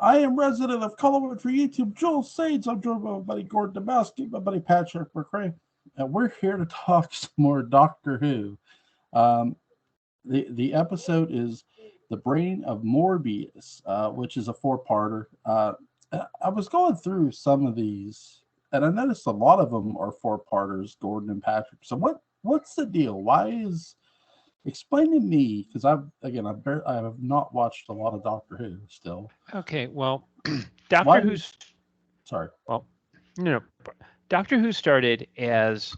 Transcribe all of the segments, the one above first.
I am resident of Colorwood for YouTube, Joel Sades. I'm joined by my buddy Gordon Dymowski, my buddy Patrick McCray, and we're here to talk some more Doctor Who. The episode is The Brain of Morbius, which is a four-parter. I was going through some of these, and I noticed a lot of them are four-parters, Gordon and Patrick. So what's the deal? Explain to me, because I have not watched a lot of Doctor Who still. Okay, well, Doctor Who started as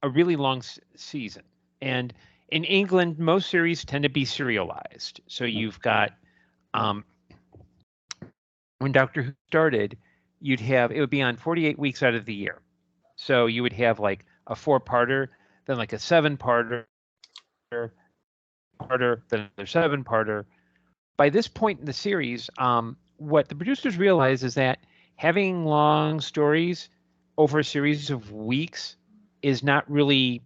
a really long season, and in England, most series tend to be serialized. So you've got when Doctor Who started, it would be on 48 weeks out of the year. So you would have like a 4-parter, then like a 7-parter, then another 7-parter. By this point in the series, what the producers realize is that having long stories over a series of weeks is not really,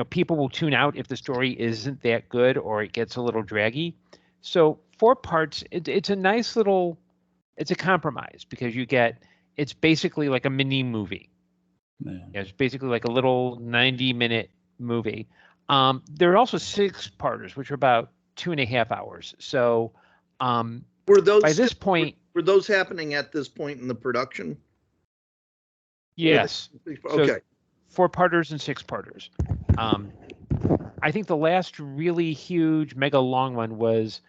people will tune out if the story isn't that good or it gets a little draggy. So 4 parts, it's a nice little, it's a compromise because it's basically like a mini movie. Yeah. It's basically like a little 90-minute movie. There are also 6-parters, which are about 2.5 hours. So were those by this point, were those happening at this point in the production? Yes. Okay. So 4-parters and 6-parters. I think the last really huge, mega long one was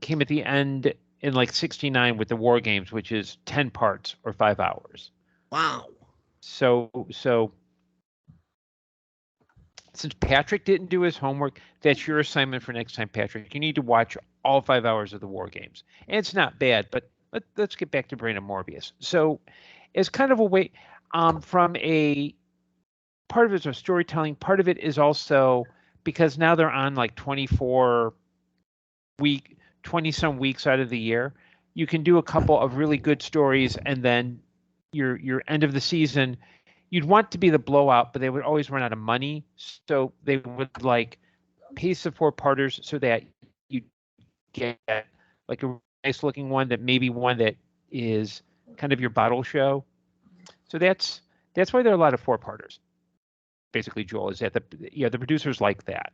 came at the end in like 1969 with the War Games, which is 10 parts or 5 hours. Wow. So since Patrick didn't do his homework, that's your assignment for next time, Patrick. You need to watch all 5 hours of the War Games. And it's not bad, but let's get back to Brain of Morbius. So it's kind of a way from a part of it is a storytelling. Part of it is also because now they're on like 20-some weeks out of the year. You can do a couple of really good stories, and then your end of the season, you'd want to be the blowout, but they would always run out of money. So they would like pace the 4-parters so that you get like a nice looking one that is kind of your bottle show. So that's why there are a lot of 4-parters. Basically, Joel, is that the producers like that.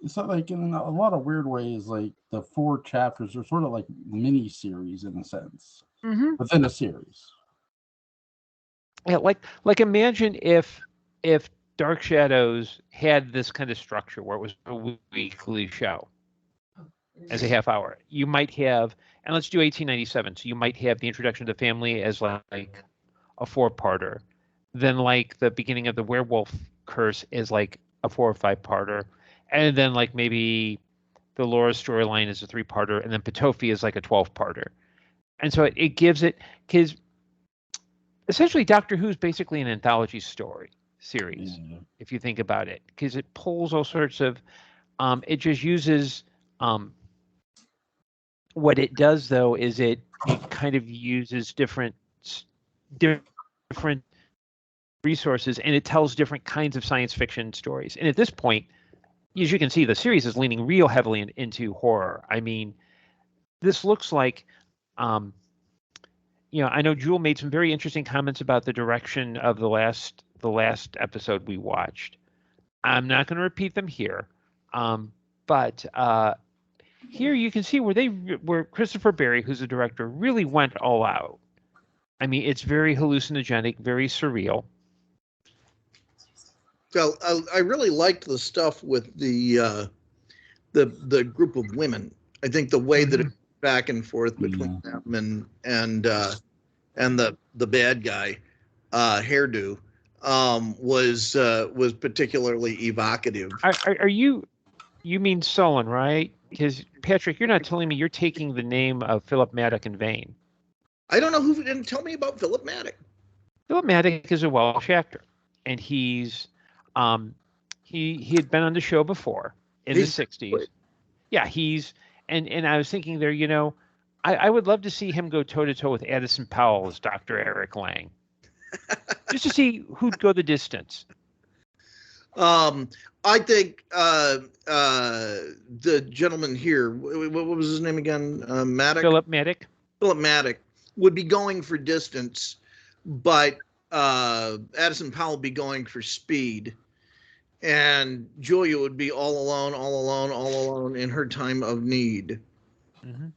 So like in a lot of weird ways, like the 4 chapters are sort of like mini series in a sense within a series. Yeah, like imagine if Dark Shadows had this kind of structure where it was a weekly show as a half hour. You might have, and let's do 1897. So you might have the introduction of the family as like a 4-parter, then like the beginning of the werewolf curse is like a 4 or 5-parter, and then like maybe the Laura storyline is a 3-parter, and then Petofi is like a 12-parter. And so it gives it, because essentially Doctor Who is basically an anthology series, if you think about it, because it pulls all sorts of, it just uses, what it does though is it kind of uses different resources, and it tells different kinds of science fiction stories. And at this point, as you can see, the series is leaning real heavily into horror. I mean, this looks like, I know Jewel made some very interesting comments about the direction of the last episode we watched. I'm not going to repeat them here, but here you can see where Christopher Barry, who's the director, really went all out. I mean, it's very hallucinogenic, very surreal. So I really liked the stuff with the group of women. I think the way that it back and forth between them and the bad guy hairdo was particularly evocative. Are you mean Solon, right? Because Patrick, you're not telling me you're taking the name of Philip Maddock in vain. I don't know who didn't tell me about Philip Maddock. Philip Maddock is a Welsh actor, and he's he had been on the show before in the 60s. Yeah, and I was thinking there, I would love to see him go toe-to-toe with Addison Powell as Dr. Eric Lang. Just to see who'd go the distance. I think the gentleman here, what was his name again? Maddock? Philip Maddock. Philip Maddock would be going for distance, but Addison Powell would be going for speed. And Julia would be all alone in her time of need. Mm-hmm.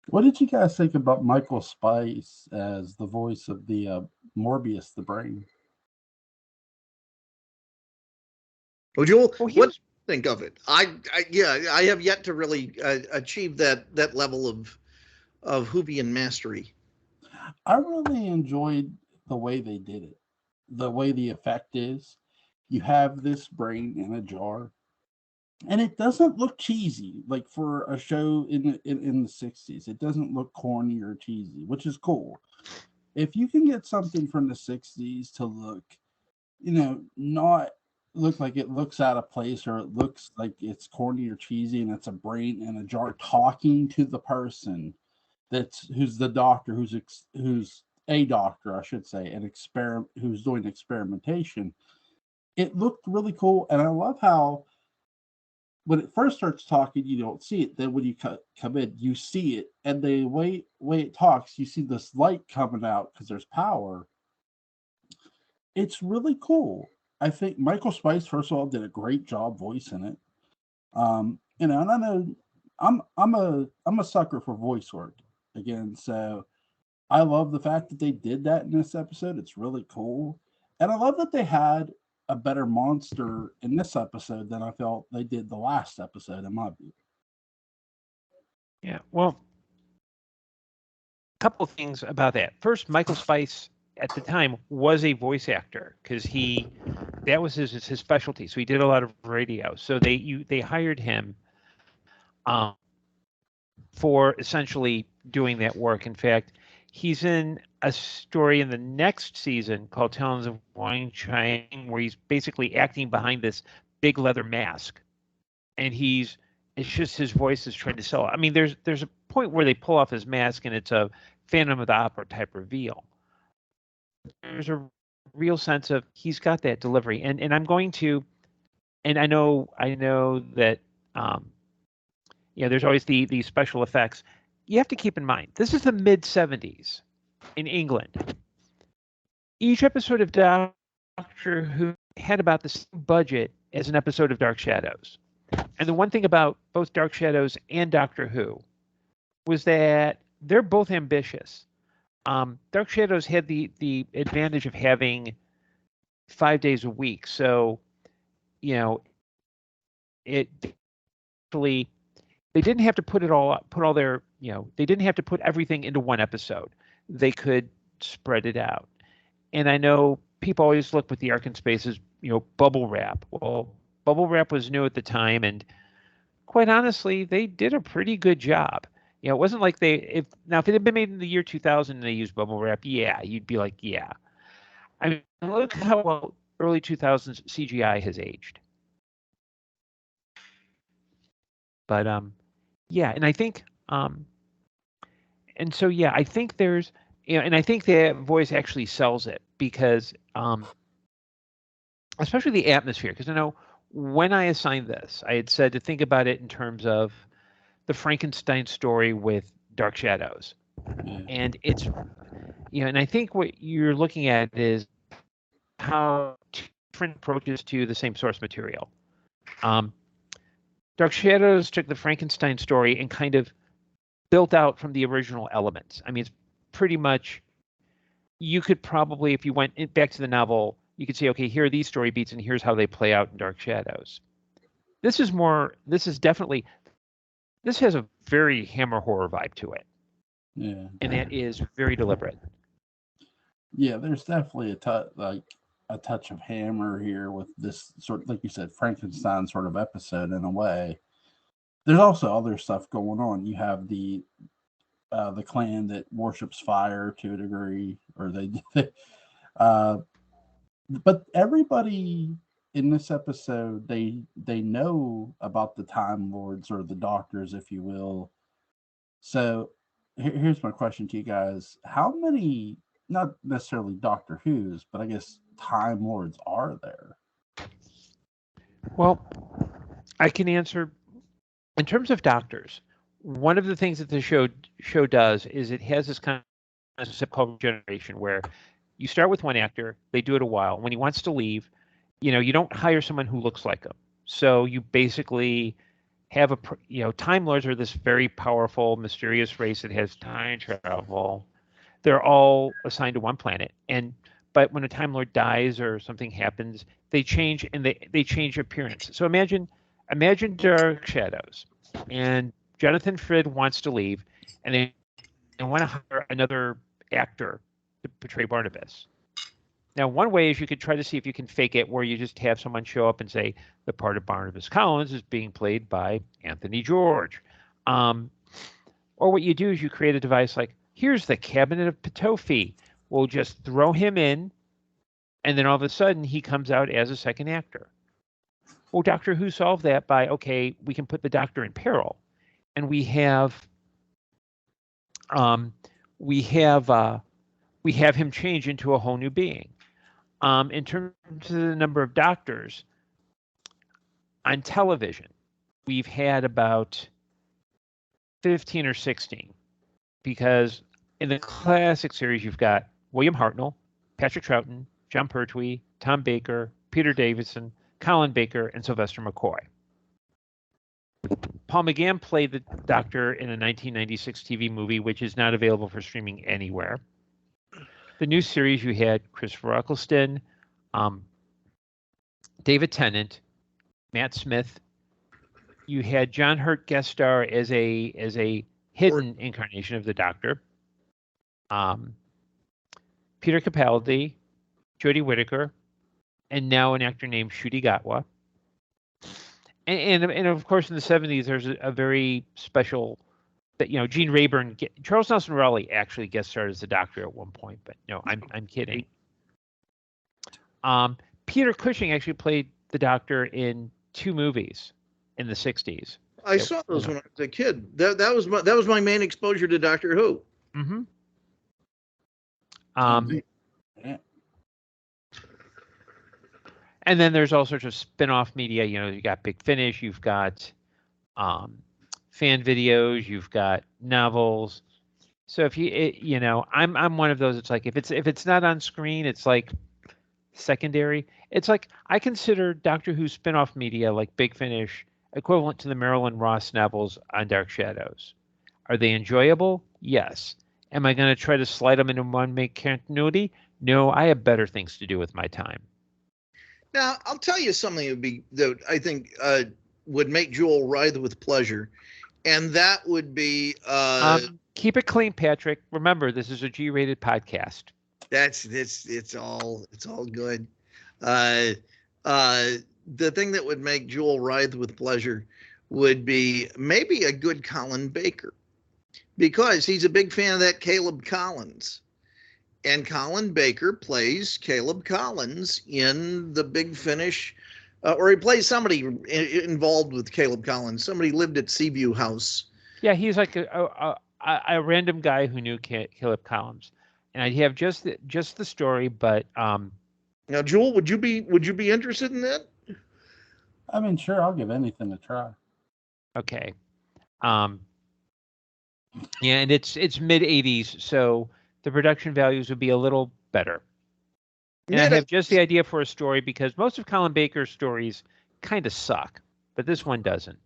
What did you guys think about Michael Spice as the voice of the Morbius, the Brain? Well, Joel, Well, what do you think of it? I have yet to really achieve that level of Whovian mastery. I really enjoyed the way they did it. The way the effect is, you have this brain in a jar, and it doesn't look cheesy. Like for a show in the 60s, it doesn't look corny or cheesy, which is cool. If you can get something from the 60s to look, not look like it looks out of place or it looks like it's corny or cheesy, and it's a brain in a jar talking to the person who's the doctor, who's a doctor, I should say, who's doing experimentation. It looked really cool, and I love how when it first starts talking, you don't see it. Then when you come in, you see it, and the way it talks, you see this light coming out because there's power. It's really cool. I think Michael Spice, first of all, did a great job voicing it. And I know I'm a sucker for voice work again, so I love the fact that they did that in this episode. It's really cool. And I love that they had a better monster in this episode than I felt they did the last episode, in my view. Yeah, well, a couple of things about that. First, Michael Spice at the time was a voice actor because that was his specialty. So he did a lot of radio. So they hired him for essentially doing that work. In fact, he's in a story in the next season called Talons of Wang Chang, where he's basically acting behind this big leather mask, and it's just his voice is trying to sell it. I mean, there's a point where they pull off his mask and it's a Phantom of the Opera type reveal. There's a real sense of he's got that delivery, and I'm going to, and I know that there's always the special effects. You have to keep in mind this is the mid 70s in England. Each episode of Doctor Who had about the same budget as an episode of Dark Shadows. And the one thing about both Dark Shadows and Doctor Who was that they're both ambitious. Dark Shadows had the advantage of having 5 days a week, so it actually they didn't have to put all their they didn't have to put everything into one episode. They could spread it out. And I know people always look with the Ark in Space as bubble wrap. Well, bubble wrap was new at the time, and quite honestly, they did a pretty good job. It wasn't like if it had been made in the year 2000 and they used bubble wrap, yeah, you'd be like, yeah. I mean, look how well early 2000s CGI has aged. But yeah, and I think and so yeah, I think there's and I think that voice actually sells it because especially the atmosphere, because I know when I assigned this, I had said to think about it in terms of the Frankenstein story with Dark Shadows. And it's and I think what you're looking at is how different approaches to the same source material. Dark Shadows took the Frankenstein story and kind of built out from the original elements. I mean, it's pretty much, you could probably, if you went back to the novel, you could say, okay, here are these story beats and here's how they play out in Dark Shadows. This has a very Hammer horror vibe to it. Yeah. And that is very deliberate. Yeah, there's definitely a touch of Hammer here with this sort of, like you said, Frankenstein sort of episode in a way. There's also other stuff going on. You have the clan that worships fire to a degree, or but everybody in this episode, they know about the Time Lords, or the Doctors, if you will. So here's my question to you guys: how many not necessarily Doctor Who's, but I guess Time Lords are there. Well, I can answer in terms of doctors. One of the things that the show does is it has this kind of called generation where you start with one actor, they do it a while. When he wants to leave, you don't hire someone who looks like him. So you basically have Time Lords are this very powerful, mysterious race that has time travel. They're all assigned to one planet, but when a Time Lord dies or something happens, they change and they change appearance. So imagine Dark Shadows, and Jonathan Frid wants to leave, and they want to hire another actor to portray Barnabas. Now, one way is you could try to see if you can fake it, where you just have someone show up and say the part of Barnabas Collins is being played by Anthony George. Or what you do is you create a device like, here's the Cabinet of Pitofi. We'll just throw him in, and then all of a sudden he comes out as a second actor. Well, Doctor Who solved that by, okay, we can put the Doctor in peril, and we have him change into a whole new being. In terms of the number of doctors on television, we've had about 15 or 16, because in the classic series, you've got William Hartnell, Patrick Troughton, John Pertwee, Tom Baker, Peter Davison, Colin Baker, and Sylvester McCoy. Paul McGann played the Doctor in a 1996 TV movie, which is not available for streaming anywhere. The new series, you had Christopher Eccleston, David Tennant, Matt Smith. You had John Hurt guest star as a hidden incarnation of the Doctor. Peter Capaldi, Jodie Whittaker, and now an actor named Ncuti Gatwa. And of course, in the 70s, there's a very special that Gene Rayburn, Charles Nelson Raleigh actually guest starred as the Doctor at one point, but no, I'm kidding. Peter Cushing actually played the Doctor in 2 movies in the 60s. I saw those when I was a kid. That was my main exposure to Doctor Who. Mm-hmm. And then there's all sorts of spin-off media. You got Big Finish, you've got fan videos, you've got novels. So if I'm one of those. It's like if it's not on screen, it's like secondary. It's like I consider Doctor Who spin-off media like Big Finish equivalent to the Marilyn Ross novels on Dark Shadows. Are they enjoyable? Yes. Am I going to try to slide them into one-make continuity? No, I have better things to do with my time. Now, I'll tell you something that I think would make Jewel writhe with pleasure, and that would be keep it clean, Patrick. Remember, this is a G-rated podcast. It's all good. The thing that would make Jewel writhe with pleasure would be maybe a good Colin Baker, because he's a big fan of that Caleb Collins. And Colin Baker plays Caleb Collins in the Big Finish, or he plays somebody involved with Caleb Collins. Somebody lived at Seaview House. Yeah, he's like a random guy who knew Caleb Collins, and I have just the story. But now, Jewel, would you be interested in that? I mean, sure, I'll give anything a try. Okay. Yeah, and it's mid 80s, so the production values would be a little better. And I have just the idea for a story, because most of Colin Baker's stories kind of suck, but this one doesn't.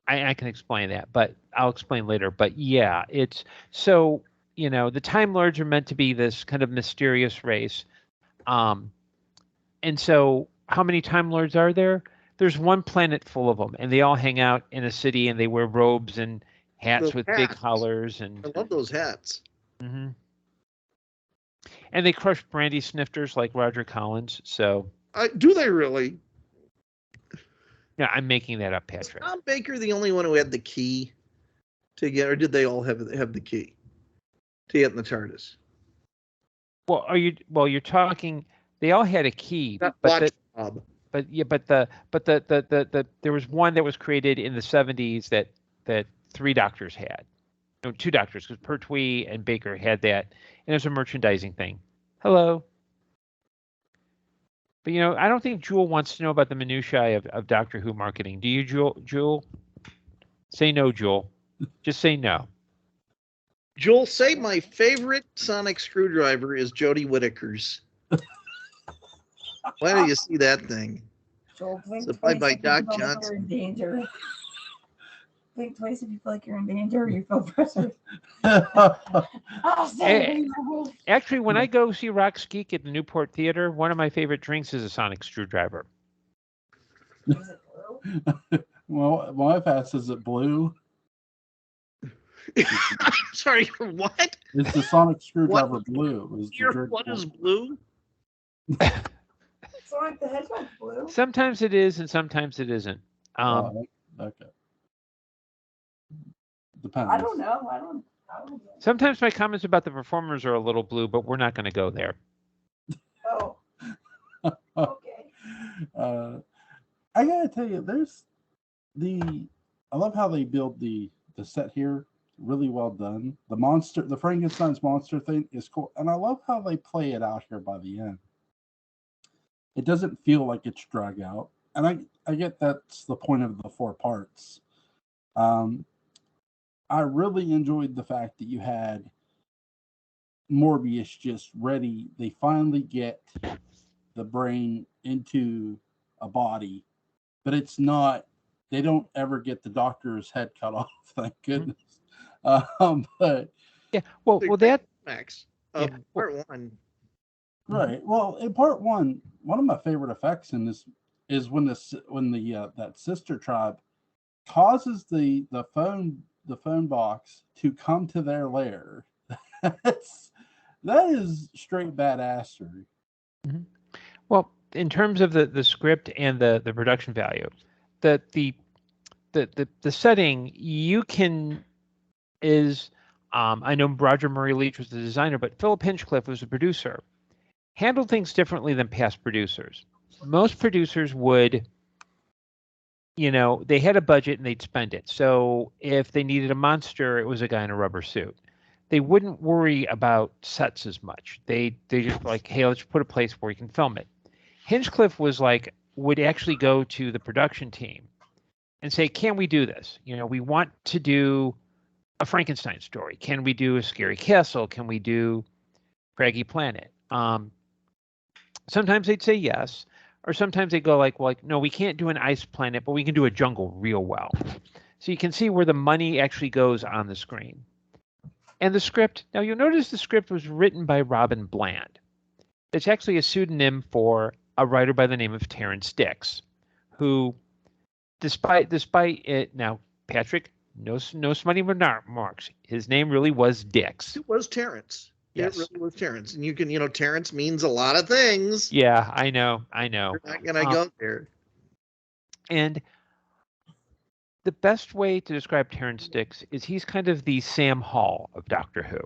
I can explain that, but I'll explain later. But yeah, it's so, the Time Lords are meant to be this kind of mysterious race. And so how many Time Lords are there? There's one planet full of them, and they all hang out in a city, and they wear robes and hats with big collars. And I love those hats. Mm-hmm. And they crush brandy snifters like Roger Collins. So do they really? Yeah, I'm making that up, Patrick. Was Tom Baker the only one who had the key to get, or did they all have the key to get in the TARDIS? Well, you're talking. They all had a key, But there was one that was created in the 70s that 3 doctors had. No, 2 doctors, because Pertwee and Baker had that, and it was a merchandising thing. Hello. But, I don't think Jewel wants to know about the minutiae of Doctor Who marketing. Do you, Jewel? Say no, Jewel. Just say no. Joel, say my favorite sonic screwdriver is Jodie Whittaker's. Why do you see that thing? Joel, blink Supplied twice by if Doc you feel like Johnson. you're in danger. Blink twice if you feel like you're in danger or you feel pressured. I'll say Actually, when I go see Rock's Geek at the Newport Theater, one of my favorite drinks is a sonic screwdriver. Is it blue? Well, my wife asks, is it blue? Sorry, what? It's the sonic screwdriver blue. What is blue? Sonic the Hedgehog blue? Sometimes it is, and sometimes it isn't. Okay. Depends. I don't know. I don't know. Sometimes my comments about the performers are a little blue, but we're not going to go there. Oh. Okay. I gotta tell you, I love how they build the set here. Really well done. The Frankenstein's monster thing is cool, and I love how they play it out here by the end. It doesn't feel like it's dragged out, and I get that's the point of the 4 parts. I really enjoyed the fact that you had Morbius just ready. They finally get the brain into a body, but it's not. They don't ever get the doctor's head cut off. Thank goodness. But yeah, well, that Max part 1. Right. Well, in part 1, one of my favorite effects in this is when that sister tribe causes the phone box to come to their lair. That is straight badassery. Mm-hmm. Well, in terms of the script and the production value, the setting I know Roger Murray Leach was the designer, but Philip Hinchcliffe was the producer. Handled things differently than past producers. Most producers would, they had a budget and they'd spend it. So if they needed a monster, it was a guy in a rubber suit. They wouldn't worry about sets as much. They just like, hey, let's put a place where we can film it. Hinchcliffe would actually go to the production team and say, can we do this? We want to do a Frankenstein story. Can we do a scary castle? Can we do Craggy Planet? Sometimes they'd say yes, or sometimes they'd go like, no, we can't do an ice planet, but we can do a jungle real well. So you can see where the money actually goes on the screen. And the script, now you'll notice the script was written by Robin Bland. It's actually a pseudonym for a writer by the name of Terrence Dix, who, despite it, now, Patrick, no smutty remarks. His name really was Dix. It was Terrence. Yes. It really was Terrence. And you can, Terrence means a lot of things. Yeah, I know. We're not going to go there. And the best way to describe Terrence Dix is he's kind of the Sam Hall of Doctor Who.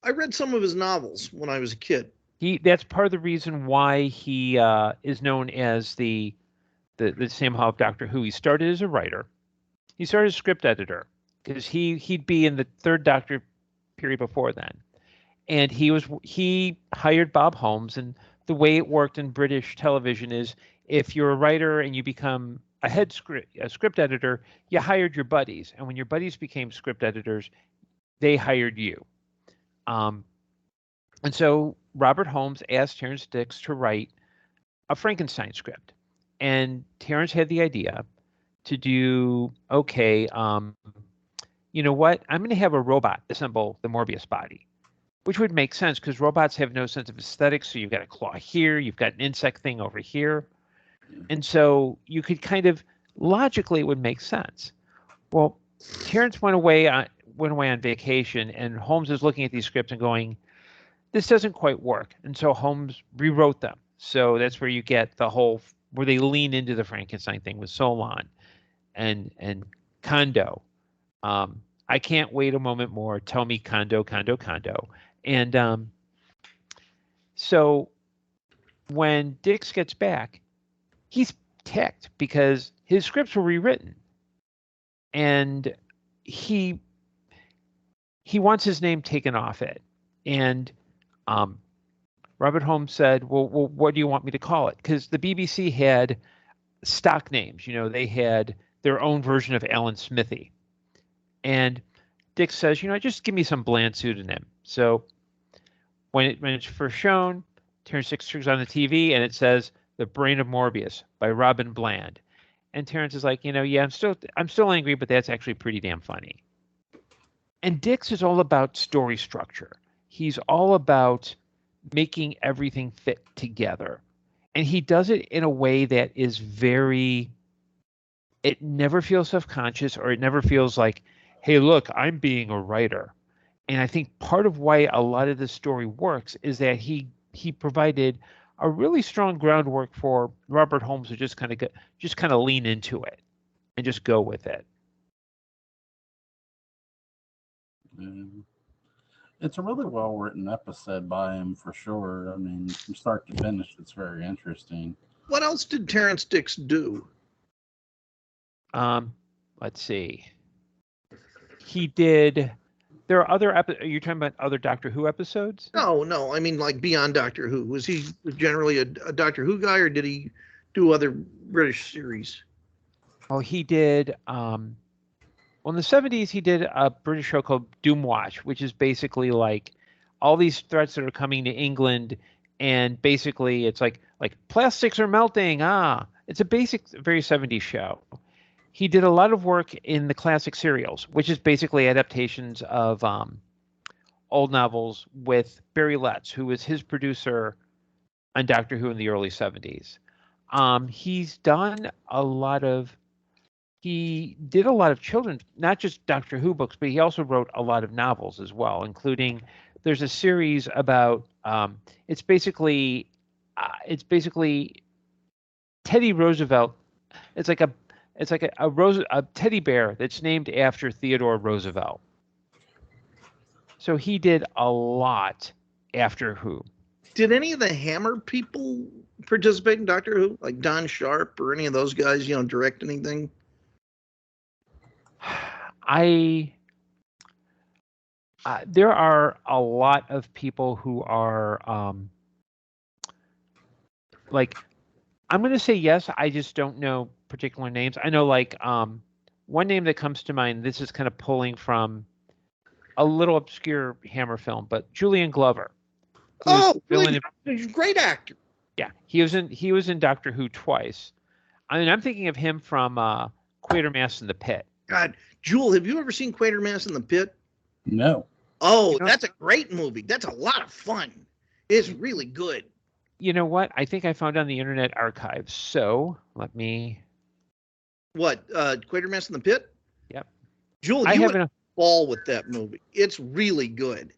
I read some of his novels when I was a kid. That's part of the reason why he is known as the Sam Hall of Doctor Who. He started as a writer. He started as a script editor because he'd be in the 3rd Doctor period before then. And he hired Bob Holmes, and the way it worked in British television is if you're a writer and you become a script editor, you hired your buddies, and when your buddies became script editors, they hired you. And so Robert Holmes asked Terrence Dix to write a Frankenstein script, and Terrence had the idea to do, okay, you know what? I'm going to have a robot assemble the Morbius body, which would make sense because robots have no sense of aesthetics. So you've got a claw here, you've got an insect thing over here. And so you could kind of, logically, it would make sense. Well, Terrence went away on vacation, and Holmes is looking at these scripts and going, this doesn't quite work. And so Holmes rewrote them. So that's where you get the whole, where they lean into the Frankenstein thing with Solon and Kondo. I can't wait a moment more. Tell me Kondo, Kondo, Kondo. And so when Dix gets back, he's ticked because his scripts were rewritten. And he wants his name taken off it. And Robert Holmes said, well, what do you want me to call it? Because the BBC had stock names. They had their own version of Alan Smithy. And Dick says, just give me some bland pseudonym. So when it's first shown, Terrence Dicks turns on the TV and it says The Brain of Morbius by Robin Bland. And Terrence is like, yeah, I'm still angry, but that's actually pretty damn funny. And Dicks is all about story structure. He's all about making everything fit together. And he does it in a way that is it never feels self-conscious, or it never feels like, hey, look, I'm being a writer. And I think part of why a lot of this story works is that he provided a really strong groundwork for Robert Holmes to just kind of lean into it and just go with it. It's a really well-written episode by him, for sure. I mean, from start to finish, it's very interesting. What else did Terrence Dicks do? Let's see. He did. There are other are you talking about other Doctor Who episodes? No. I mean, like beyond Doctor Who. Was he generally a Doctor Who guy, or did he do other British series? Oh, he did. Well, in the 70s, he did a British show called Doomwatch, which is basically like all these threats that are coming to England, and basically it's like plastics are melting. It's a very 70s show. He did a lot of work in the classic serials, which is basically adaptations of old novels, with Barry Letts, who was his producer on Doctor Who in the early 70s. He did a lot of children's, not just Doctor Who books, but he also wrote a lot of novels as well, including there's a series about it's basically Teddy Roosevelt. It's like a teddy bear that's named after Theodore Roosevelt. So he did a lot after Who. Did any of the Hammer people participate in Doctor Who, like Don Sharp or any of those guys? Direct anything? There are a lot of people who are I'm going to say yes. I just don't know particular names. I know one name that comes to mind. This is kind of pulling from a little obscure Hammer film, but Julian Glover. Oh, really? He's a great actor. Yeah, he was in Doctor Who twice. I mean, I'm thinking of him from Quatermass in the Pit. God, Jewel, have you ever seen Quatermass in the Pit? No. Oh, that's a great movie. That's a lot of fun. It's really good. You know what? I think I found on the Internet Archive. So let me. What? Quatermass in the Pit? Yep. Jewel, you have a ball with that movie. It's really good.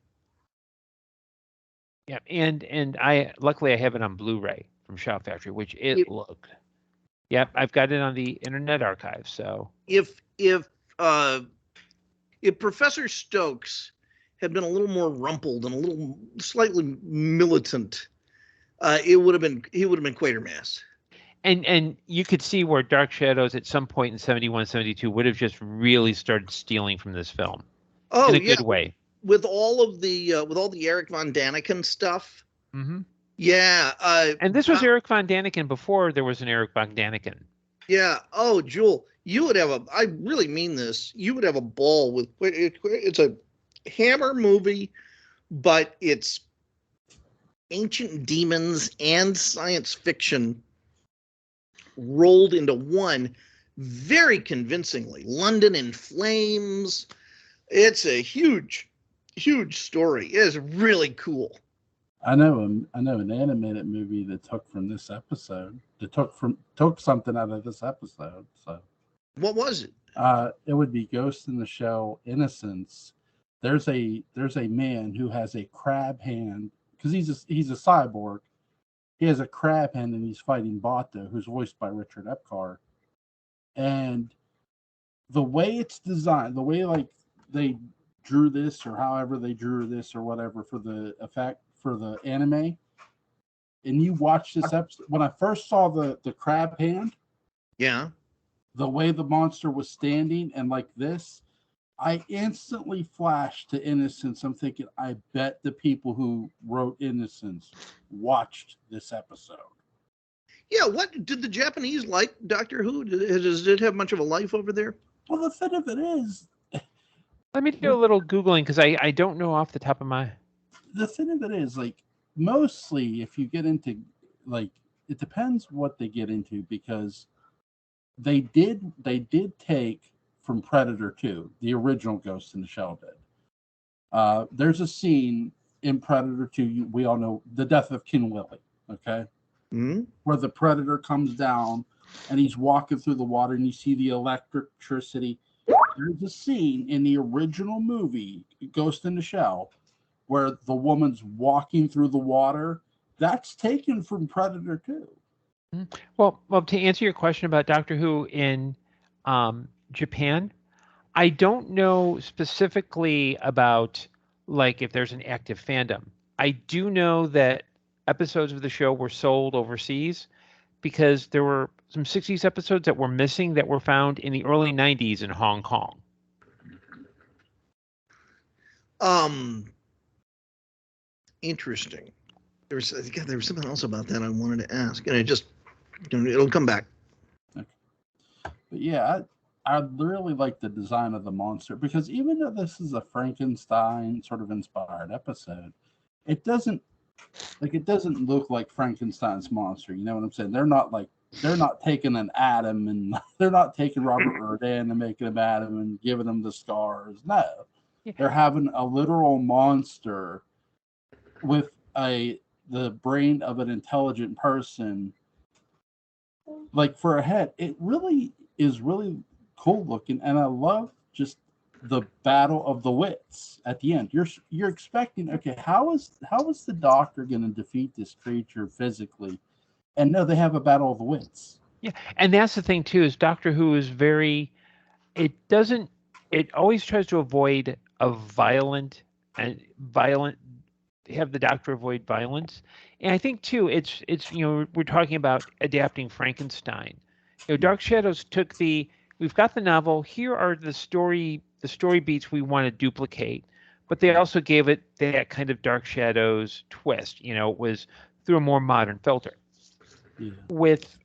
Yeah, and I luckily I have it on Blu-ray from Shout Factory, which it looked. Yep, I've got it on the Internet Archive. So if Professor Stokes had been a little more rumpled and a little slightly militant, he would have been Quatermass. And you could see where Dark Shadows at some point in 71, 72 would have just really started stealing from this film. Oh, in a good way. With all the Eric Von Daniken stuff. Mm-hmm. Yeah. And this was Eric Von Daniken before there was an Eric Von Daniken. Yeah. Oh, Jewel, you would have I really mean this. You would have a ball with it's a Hammer movie, but it's ancient demons and science fiction rolled into one very convincingly. London in Flames. It's a huge story. It is really cool. I know an animated movie that took from this episode. That took something out of this episode. So what was it? It would be Ghost in the Shell Innocence. There's a man who has a crab hand because he's a cyborg. He has a crab hand and he's fighting Bato, who's voiced by Richard Epcar. And the way it's designed, the way they drew this or however they drew this or whatever for the effect for the anime, and you watch this episode, when I first saw the crab hand, yeah, the way the monster was standing and like this, I instantly flashed to Innocence. I'm thinking, I bet the people who wrote Innocence watched this episode. Yeah, what did the Japanese like Doctor Who? Does it have much of a life over there? Well, the thing of it is, Let me do a little Googling because I don't know off the top of my... the thing of it is, like, mostly if you get into, like, it depends what they get into, because they did take from Predator 2, the original Ghost in the Shell did. There's a scene in Predator 2, we all know, the death of King Willie, okay? Mm-hmm. Where the Predator comes down and he's walking through the water and you see the electricity. There's a scene in the original movie, Ghost in the Shell, where the woman's walking through the water. That's taken from Predator 2. Well, to answer your question about Doctor Who in Japan, I don't know specifically about, like, if there's an active fandom. I do know that episodes of the show were sold overseas because there were some 60s episodes that were missing that were found in the early 90s in Hong Kong. Interesting. There was something else about that I wanted to ask, and it'll come back. Okay. But yeah, I really like the design of the monster, because even though this is a Frankenstein sort of inspired episode, it doesn't look like Frankenstein's monster. You know what I'm saying? They're not taking an Adam and they're not taking Robert Rodin and making him Adam and giving him the scars. No, they're having a literal monster with the brain of an intelligent person, like, for a head. It really is really cool looking, and I love just the battle of the wits at the end. You're expecting, okay, how is the Doctor going to defeat this creature physically? And no, they have a battle of the wits. Yeah, and that's the thing too, is Doctor Who is it always tries to avoid have the Doctor avoid violence. And I think too, it's we're talking about adapting Frankenstein. Dark Shadows we've got the novel, here are the story beats we want to duplicate, but they also gave it that kind of Dark Shadows twist. It was through a more modern filter. Yeah. With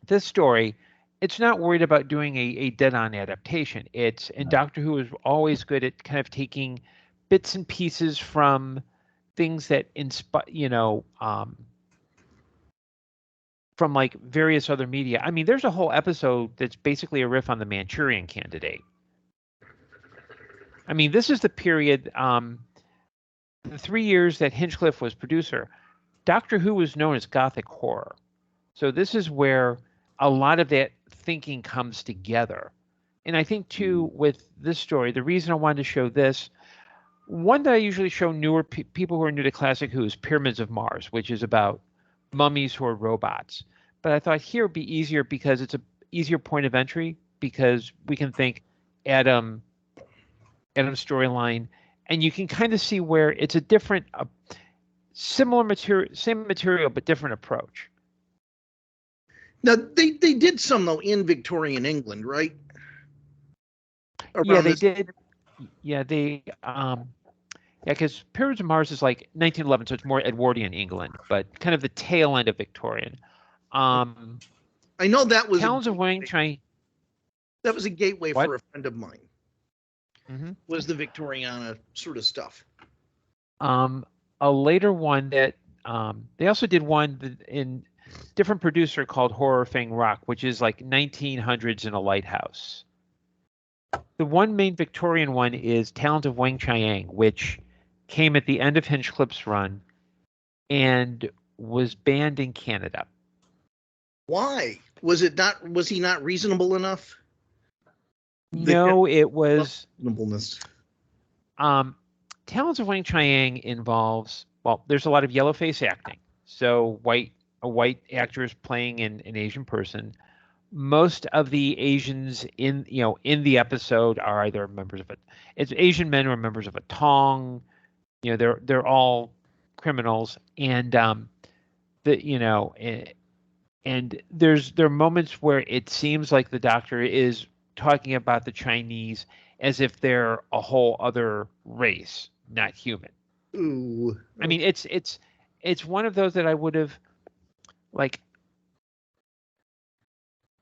this story, it's not worried about doing a dead-on adaptation. And Doctor Who is always good at kind of taking bits and pieces from things that inspire, from like various other media. I mean, there's a whole episode that's basically a riff on the Manchurian Candidate. I mean, this is the period, the 3 years that Hinchcliffe was producer, Doctor Who was known as Gothic horror. So this is where a lot of that thinking comes together. And I think too, with this story, the reason I wanted to show this, one that I usually show newer people who are new to Classic Who is Pyramids of Mars, which is about mummies who are robots. But I thought here would be easier because it's a easier point of entry, because we can think Adam storyline, and you can kind of see where it's a different, similar material, same material, but different approach. Now they did some though in Victorian England, right? Yeah, they did. Yeah, because Pyramids of Mars is like 1911, so it's more Edwardian England, but kind of the tail end of Victorian. I know that was Towns of Wang Chai. That was a gateway What? for a friend of mine. Mm-hmm. Was the Victoriana sort of stuff. A later one that they also did one in different producer called Horror Fang Rock, which is like 1900s in a lighthouse. The one main Victorian one is Talons of Wang Chiang, which came at the end of Hinchcliffe's run and was banned in Canada. Why? Was he not reasonable enough? No, it was reasonableness. Talons of Wang Chiang involves, well, there's a lot of yellow face acting. So a white actor is playing an Asian person. Most of the Asians in the episode are either members of it's Asian men or members of a Tong. They're all criminals, and and there are moments where it seems like the Doctor is talking about the Chinese as if they're a whole other race, not human. Ooh. I mean, it's one of those that I would have, like,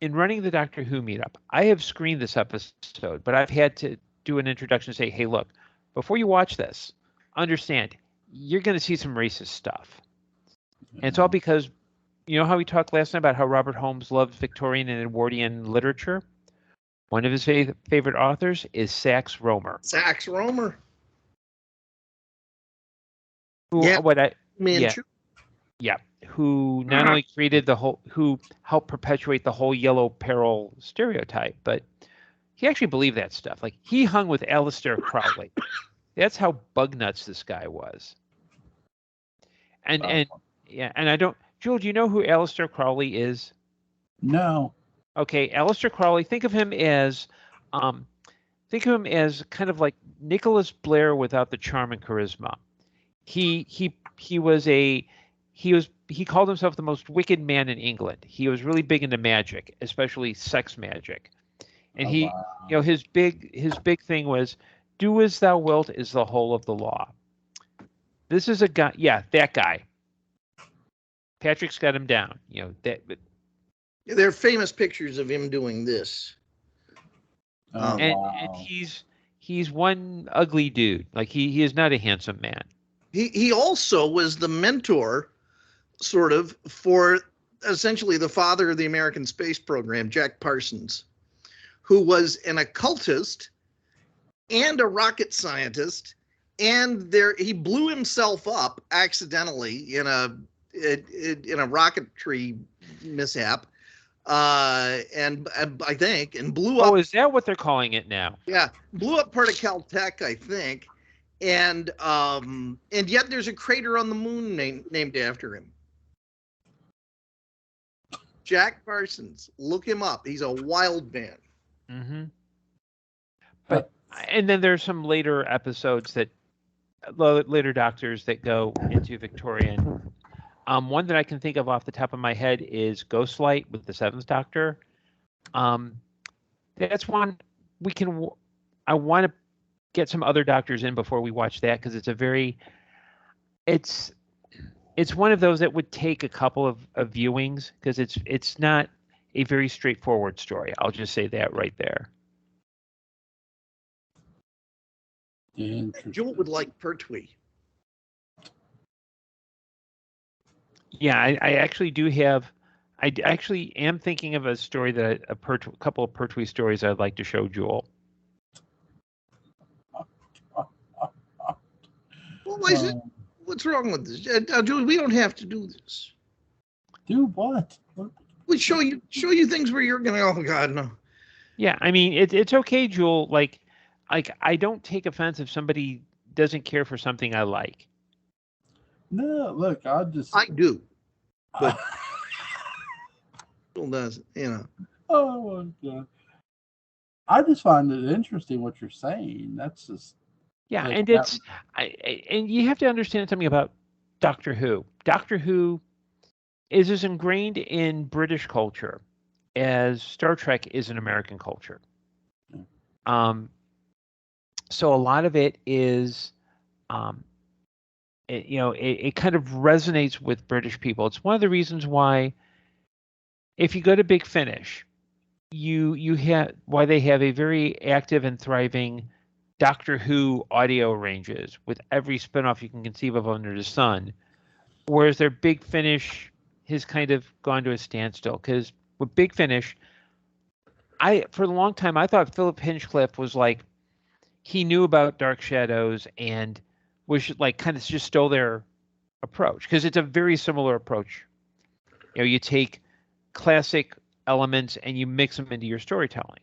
in running the Doctor Who meetup, I have screened this episode, but I've had to do an introduction and say, hey, look, before you watch this, understand, you're going to see some racist stuff. And it's all because, you know how we talked last night about how Robert Holmes loves Victorian and Edwardian literature? One of his favorite authors is Sax Rohmer. Sax Rohmer. Who, Yeah. Manchu. Yeah. Who not only created who helped perpetuate the whole yellow peril stereotype, but he actually believed that stuff. Like, he hung with Aleister Crowley. That's how bug nuts this guy was. And I don't, Jewel, do you know who Aleister Crowley is? No. Okay, Aleister Crowley, think of him as kind of like Nicholas Blair without the charm and charisma. He called himself the most wicked man in England. He was really big into magic, especially sex magic. And you know, his big thing was, do as thou wilt is the whole of the law. This is a guy, that guy. Patrick's got him down. You know, that. There are famous pictures of him doing this. And he's one ugly dude. Like, he is not a handsome man. He also was the mentor, sort of, for essentially the father of the American space program, Jack Parsons, who was an occultist and a rocket scientist, and he blew himself up accidentally in a rocketry mishap, and I think, and blew up. Oh, is that what they're calling it now? Yeah, blew up part of Caltech, I think, and yet there's a crater on the moon named after him. Jack Parsons, look him up. He's a wild man. Mm-hmm. But and then there's some later episodes later doctors that go into Victorian. One that I can think of off the top of my head is Ghostlight with the Seventh Doctor. That's one I want to get some other doctors in before we watch that, because it's one of those that would take a couple of viewings, because it's not a very straightforward story. I'll just say that right there. Jewel would like Pertwee. Yeah, I actually do have. I actually am thinking of a story that a couple of Pertwee stories I'd like to show Jewel. Well, what's wrong with this, Jewel? We don't have to do this. Do what? We show you things where you're gonna. Oh God, no. Yeah, I mean, it's okay, Jewel. Like I don't take offense if somebody doesn't care for something I like. No, look, I do, but Jewel doesn't, you know. Oh my God. I just find it interesting what you're saying. That's just. Yeah, like, and and you have to understand something about Doctor Who. Doctor Who is as ingrained in British culture as Star Trek is in American culture. So a lot of it is, it kind of resonates with British people. It's one of the reasons why, if you go to Big Finish, you have why they have a very active and thriving Doctor Who audio ranges with every spinoff you can conceive of under the sun, whereas their Big Finish has kind of gone to a standstill. Because with Big Finish, for a long time I thought Philip Hinchcliffe was like, he knew about Dark Shadows and was like kind of just stole their approach, because it's a very similar approach. You know, you take classic elements and you mix them into your storytelling.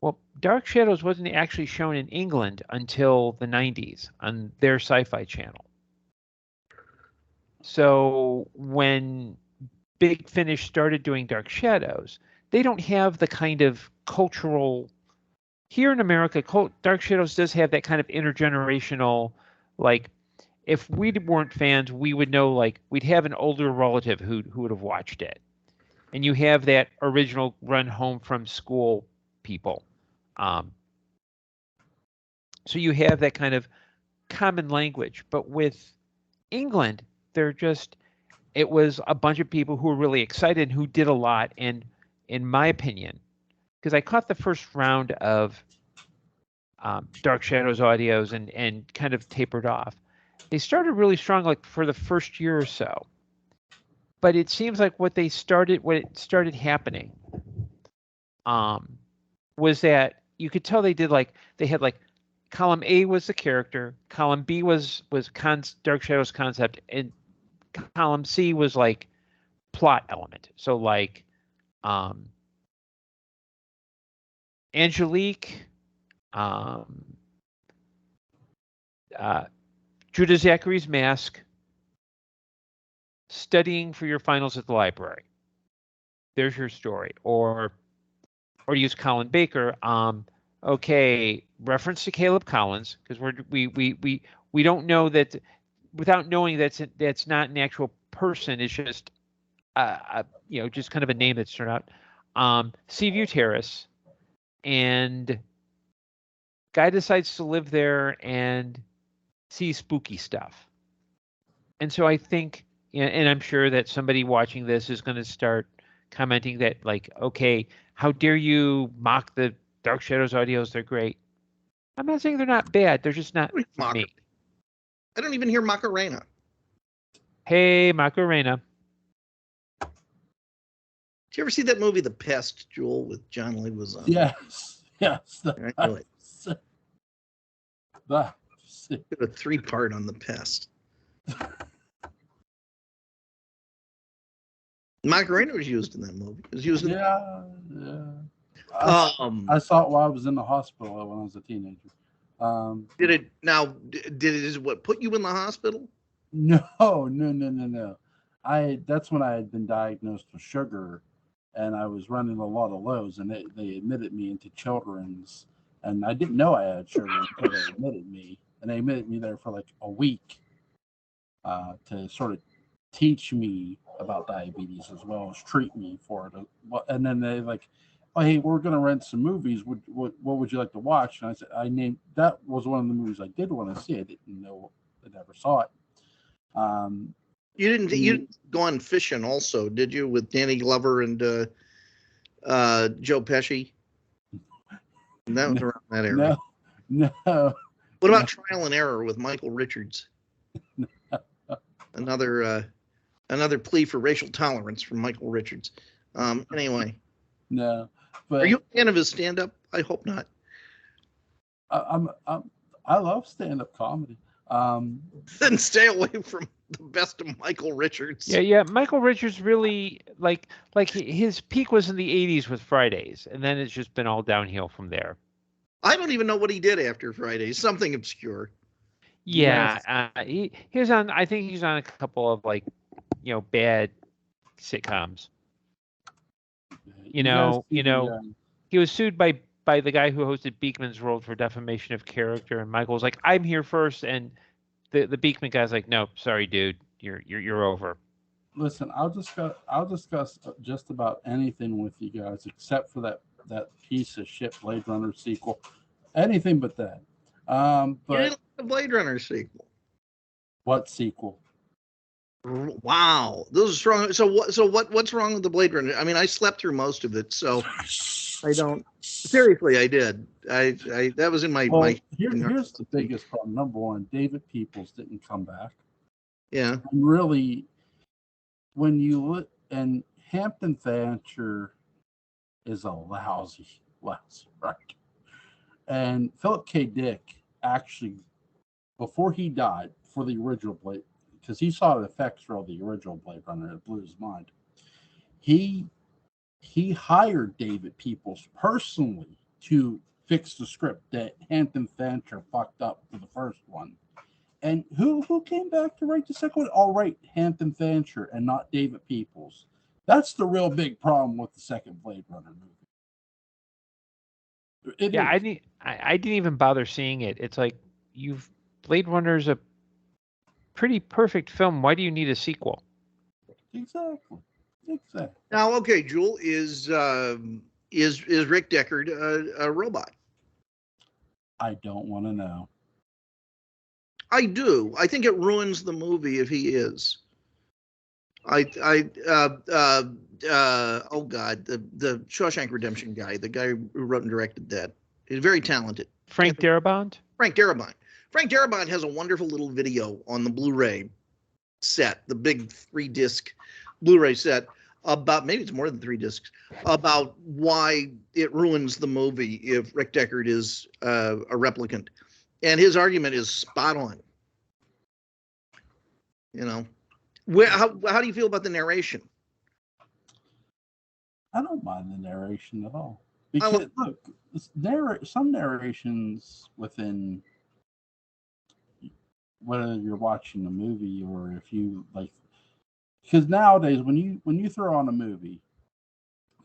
Well, Dark Shadows wasn't actually shown in England until the 90s on their Sci-Fi channel. So when Big Finish started doing Dark Shadows, they don't have the kind of cultural. Here in America, Dark Shadows does have that kind of intergenerational, like, if we weren't fans, we would know, like, we'd have an older relative who would have watched it. And you have that original run home from school people. So you have that kind of common language. But with England, it was a bunch of people who were really excited and who did a lot. And in my opinion, because I caught the first round of Dark Shadows audios and kind of tapered off. They started really strong, like for the first year or so. But it seems like what started happening was that you could tell they had like column A was the character, column B was Dark Shadows concept, and column C was like plot element. So like Angelique, Judah Zachary's Mask, studying for your finals at the library. There's your story. Or use Colin Baker. Okay, reference to Caleb Collins, because we don't know that without knowing that's not an actual person. It's just just kind of a name that's turned out. Seaview Terrace, and guy decides to live there and see spooky stuff. And so I think, and I'm sure that somebody watching this is going to start commenting that, like, okay, how dare you mock the Dark Shadows audios? They're great. I'm not saying they're not bad. They're just not for me. I don't even hear Macarena. Hey, Macarena. Did you ever see that movie, The Pest, Jewel, with John Leguizamo? Yes. I knew it. Did a 3-part on The Pest. Macarena was used in that movie. It was used in I saw it while I was in the hospital when I was a teenager. Did it put you in the hospital? No. That's when I had been diagnosed with sugar, and I was running a lot of lows, and they admitted me into children's, and I didn't know I had sugar until they admitted me, and they admitted me there for like a week to sort of teach me about diabetes as well as treat me for it. And then they like, oh, hey, we're going to rent some movies. What would you like to watch? And I said, that was one of the movies I did want to see. I didn't know, I never saw it. You didn't go on fishing also, did you, with Danny Glover and Joe Pesci? And that was around that era. No. What about Trial and Error with Michael Richards? Another plea for racial tolerance from Michael Richards. Anyway. No. But are you a fan of his stand-up? I hope not. I love stand-up comedy. Then stay away from the best of Michael Richards. Yeah. Michael Richards really like his peak was in the 80s with Fridays, and then it's just been all downhill from there. I don't even know what he did after Fridays. Something obscure. Yeah, he was on. I think he's on a couple of bad sitcoms. He was sued by the guy who hosted Beekman's World for defamation of character, and Michael was like, "I'm here first," and the Beekman guy's like, "Nope, sorry, dude, you're over." Listen, I'll discuss just about anything with you guys except for that piece of shit Blade Runner sequel. Anything but that. But you didn't like the Blade Runner sequel. What sequel? Wow, those are strong. So what's wrong with the Blade Runner? I mean, I slept through most of it, so I don't. Seriously, I did. I that was in my. Here's the biggest problem. Number one, David Peoples didn't come back. Yeah. And really, when you look, and Hampton Fancher is a lousy right. And Philip K. Dick actually, before he died, for the original Blade, because he saw the effects for the original Blade Runner, it blew his mind. He hired David Peoples personally to fix the script that Hampton Fancher fucked up for the first one. And who came back to write the second one? All right, Hampton Fancher and not David Peoples. That's the real big problem with the second Blade Runner movie. I didn't even bother seeing it. It's like, Blade Runner's a pretty perfect film. Why do you need a sequel? Exactly. Now, okay, Jewel, is is Rick Deckard a robot? I don't want to know. I do. I think it ruins the movie if he is. Oh God, the Shawshank Redemption guy, the guy who wrote and directed that, he's very talented. Frank Darabont? Frank Darabont. Frank Darabont has a wonderful little video on the Blu-ray set, the big 3-disc Blu-ray set, about, maybe it's more than 3 discs, about why it ruins the movie if Rick Deckard is a replicant. And his argument is spot on. You know, how do you feel about the narration? I don't mind the narration at all. Because look, some narrations within, whether you're watching a movie or if you like, because nowadays when you throw on a movie,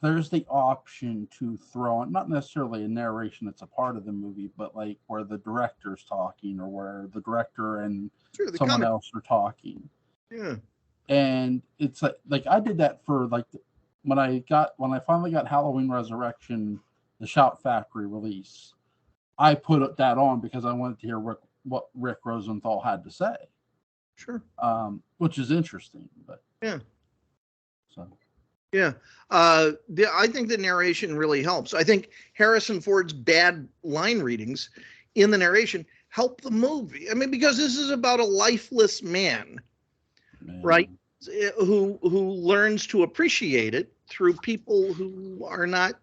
there's the option to throw on not necessarily a narration that's a part of the movie, but like where the director's talking or where the director and someone else are talking. Yeah. And it's like I did that for like when I finally got Halloween Resurrection, the Shout Factory release. I put that on because I wanted to hear what Rick Rosenthal had to say. Sure. Which is interesting, but yeah. So. Yeah. I think the narration really helps. I think Harrison Ford's bad line readings in the narration help the movie. I mean, because this is about a lifeless man. Right? Who learns to appreciate it through people who are not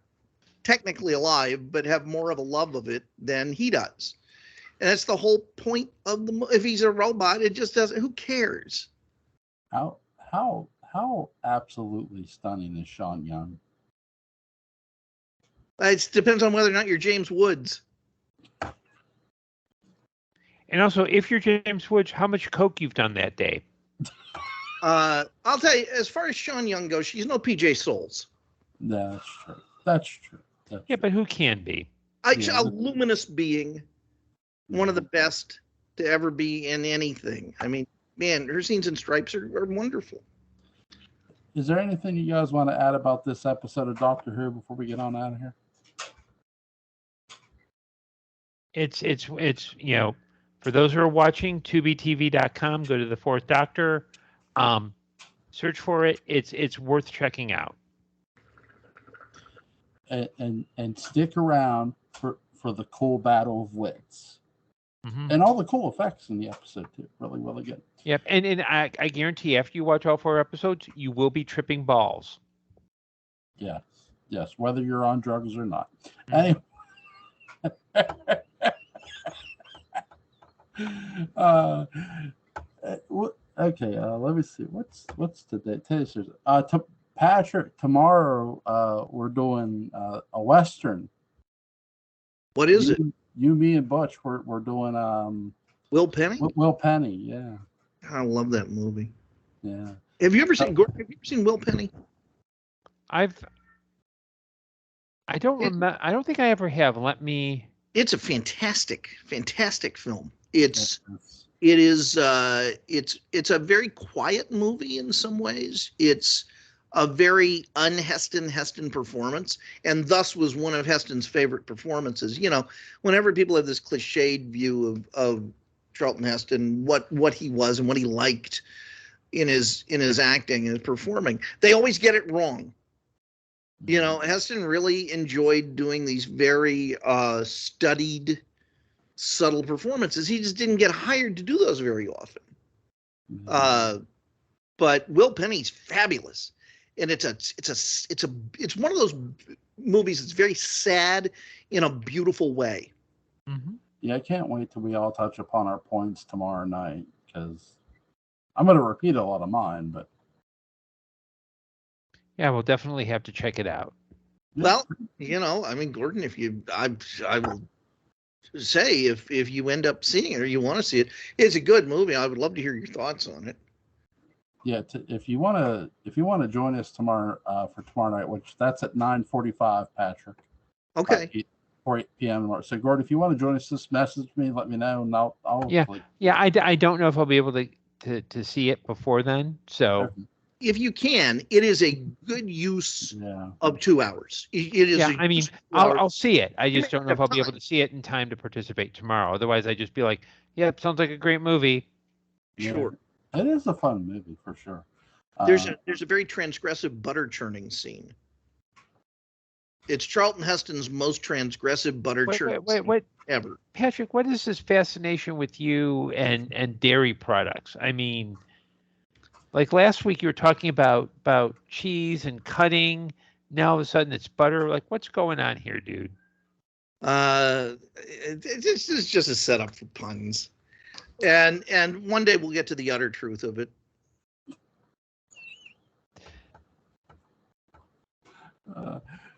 technically alive, but have more of a love of it than he does. And that's the whole point of the if he's a robot, it just doesn't, who cares? How absolutely stunning is Sean Young? It depends on whether or not you're James Woods. And also, if you're James Woods, how much coke you've done that day? I'll tell you, as far as Sean Young goes, she's no PJ Souls. That's true. That's true. Yeah, but who can be? A luminous being, one of the best to ever be in anything. I mean, man, her scenes in Stripes are wonderful. Is there anything you guys want to add about this episode of Doctor Who before we get on out of here? It's you know, for those who are watching, tubetv.com, go to the Fourth Doctor, search for it. It's worth checking out. And stick around for the cool battle of wits. Mm-hmm. And all the cool effects in the episode too. Really, really good. Yep. And I guarantee after you watch all 4 episodes, you will be tripping balls. Yes. Yes. Whether you're on drugs or not. Mm-hmm. Anyway. Okay. Let me see. What's today? Today's Patrick, tomorrow we're doing a Western. What is it? You, me, and Butch, we're doing Will Penny? Will Penny, yeah. I love that movie. Yeah. Have you ever seen Gordon? Have you ever seen Will Penny? I don't remember. I don't think I ever have. It's a fantastic film. It's a very quiet movie in some ways. It's a very un-Heston performance, and thus was one of Heston's favorite performances. You know, whenever people have this cliched view of Charlton Heston, what he was and what he liked in his acting and his performing, they always get it wrong. You know, Heston really enjoyed doing these very studied, subtle performances. He just didn't get hired to do those very often. Mm-hmm. But Will Penny's fabulous. And it's one of those movies that's very sad in a beautiful way. Mm-hmm. Yeah, I can't wait till we all touch upon our points tomorrow night, because I'm going to repeat a lot of mine, but yeah, we'll definitely have to check it out. Well, you know, I mean, Gordon, I will say if you end up seeing it or you want to see it, it's a good movie. I would love to hear your thoughts on it. Yeah, if you want to join us tomorrow for tomorrow night, which that's at 9:45, Patrick. Okay. 4 p.m. tomorrow. So, Gordon, if you want to join us, just message me, let me know, and I'll yeah. I don't know if I'll be able to see it before then. So if you can, it is a good use of 2 hours. It is. Yeah, I mean, I'll see it. I just don't know if I'll be able to see it in time to participate tomorrow. Otherwise, I'd just be like, yeah, it sounds like a great movie. Sure. It is a fun movie for sure. There's a very transgressive butter churning scene. It's Charlton Heston's most transgressive butter churning scene ever. Patrick, what is this fascination with you and dairy products? I mean, like last week you were talking about cheese and cutting. Now all of a sudden it's butter. Like, what's going on here, dude? It's just a setup for puns. And one day we'll get to the utter truth of it.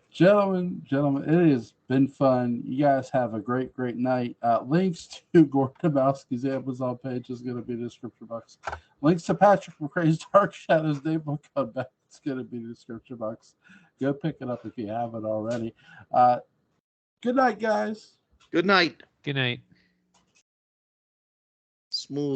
Gentlemen, it has been fun. You guys have a great night. Links to Gordon Dymowski's Amazon page is going to be in the description box. Links to Patrick McCray's Dark Shadows Daybook on back. It's going to be in the description box. Go pick it up if you haven't already. Good night, guys. Good night. Good night. Smooth.